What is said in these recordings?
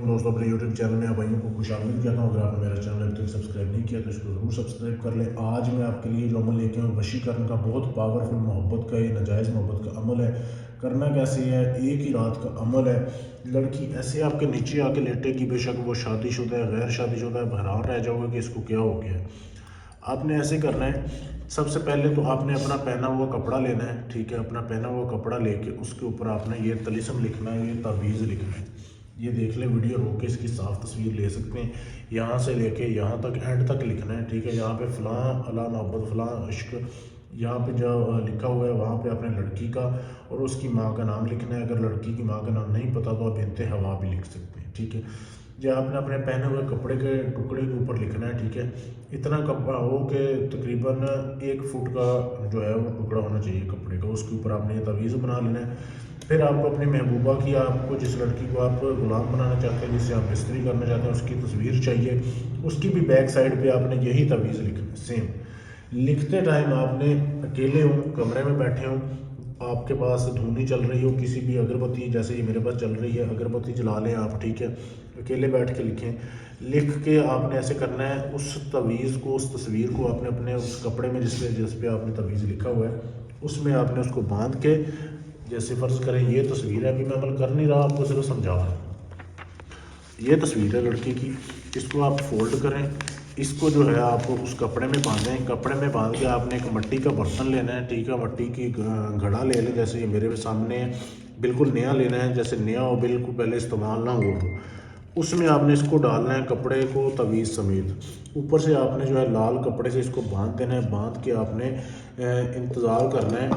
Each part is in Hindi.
दोस्तों, अपने यूट्यूब चैनल में आप भाइयों को खुशामदीद कहता हूँ। अगर आपने मेरा चैनल अभी तक सब्सक्राइब नहीं किया तो इसको ज़रूर सब्सक्राइब कर लें। आज मैं आपके लिए जो अमल लेके आऊँ, वशीकरण का, बहुत पावरफुल मोहब्बत का, ये नाजायज़ मोहब्बत का अमल है। करना कैसे है, एक ही रात का अमल है। लड़की ऐसे आपके नीचे आके लेटेगी, बेशक वो शादीशुदा है, गैर शादीशुदा है, हैरान रह जाओगे कि इसको क्या हो गया है। आपने ऐसे करना है, सबसे पहले तो आपने अपना पहना हुआ कपड़ा लेना है, ठीक है। अपना पहना हुआ कपड़ा लेके उसके ऊपर आपने ये तलिस्म लिखना है, ये तावीज़ लिखना है। ये देख लें, वीडियो रोक के इसकी साफ तस्वीर ले सकते हैं। यहाँ से लेके यहाँ तक एंड तक लिखना है, ठीक है। यहाँ पे फ़लाँ अला मोहब्बत फ़लाँ इश्क, यहाँ पे जो लिखा हुआ है वहाँ पे अपने लड़की का और उसकी माँ का नाम लिखना है। अगर लड़की की माँ का नाम नहीं पता तो आप बिन्ते हवा भी लिख सकते हैं, ठीक है। जो आपने अपने पहने हुए कपड़े के टुकड़े के ऊपर लिखना है, ठीक है। इतना कपड़ा हो कि तकरीबन 1 फुट का जो है वो टुकड़ा होना चाहिए कपड़े का। उसके ऊपर आपने ये तवीज़ बना लेना है। फिर आपको अपनी महबूबा की, आपको जिस लड़की को आप गुलाम बनाना चाहते हैं, जिससे आप मिस्त्री करना चाहते हैं, उसकी तस्वीर चाहिए। उसकी भी बैक साइड पे आपने यही तवीज़ लिखना है सेम। लिखते टाइम आपने, अकेले हो, कमरे में बैठे हो, आपके पास धूनी चल रही हो, किसी भी अगरबत्ती, जैसे ये मेरे पास चल रही है, अगरबत्ती जला लें आप, ठीक है। अकेले बैठ के लिखें। लिख के आपने ऐसे करना है, उस तवीज़ को, उस तस्वीर को आपने अपने उस कपड़े में जिस पे आपने तवीज़ लिखा हुआ है उसमें आपने उसको बांध के, जैसे फ़र्ज़ करें ये तस्वीर है, अभी मैं अमल कर नहीं रहा, आपको सिर्फ समझा रहा हूँ। ये तस्वीर है लड़की की, इसको आप फोल्ड करें। इसको जो है आप उस कपड़े में बांधें। कपड़े में बांध के आपने एक मिट्टी का बर्तन लेना है, ठीक है। मिट्टी की घड़ा ले लें, जैसे ये मेरे सामने है, बिल्कुल नया लेना है, जैसे नया हो, बिल्कुल पहले इस्तेमाल ना हुआ हो। उसमें आपने इसको डालना है, कपड़े को तवीज़ समेत। ऊपर से आपने जो है लाल कपड़े से इसको बांध देना है। बांध के आपने इंतज़ार करना है।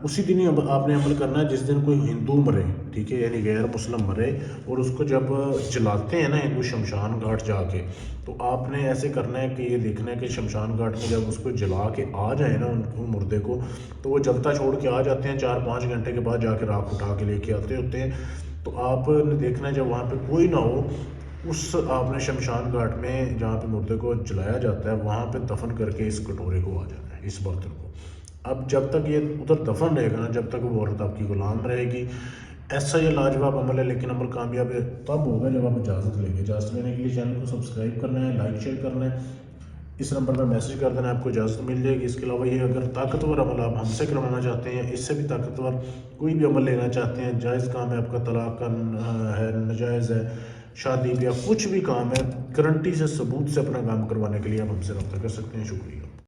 उसी दिन ही आपने अमल करना है जिस दिन कोई हिंदू मरे, ठीक है, यानी गैर मुस्लिम मरे, और उसको जब जलाते हैं ना हिंदू शमशान घाट जाके, तो आपने ऐसे करना है कि ये देखना है कि शमशान घाट में जब उसको जला के आ जाए ना उन मुर्दे को, तो वो जलता छोड़ के आ जाते हैं। 4-5 घंटे के बाद जाके राख उठा के लेके आते होते हैं। तो आपने देखना है जब वहाँ पे कोई ना हो, उस आपने शमशान घाट में जहाँ पे मुर्दे को जलाया जाता है वहाँ पे दफन करके इस कटोरे को आ जाना है, इस बर्तन को। अब जब तक ये उधर दफन रहेगा ना, जब तक वो औरत आपकी गुलाम रहेगी। ऐसा ये लाजवाब अमल है, लेकिन अमल कामयाब तब होगा जब आप इजाज़त लेंगे। इजाज़त लेने के लिए चैनल को सब्सक्राइब करना है, लाइक शेयर करना है, इस नंबर पर मैसेज कर देना, आपको इजाज़त मिल जाएगी। इसके अलावा ये अगर ताकतवर अमल आप हमसे करवाना चाहते हैं, इससे भी ताकतवर कोई भी अमल लेना चाहते हैं, जायज़ काम है आपका, तलाक का है, नाजायज़ है, शादी ब्याह कुछ भी काम है, गारंटी से, सबूत से अपना काम करवाने के लिए आप हमसे रब्ता कर सकते हैं। शुक्रिया।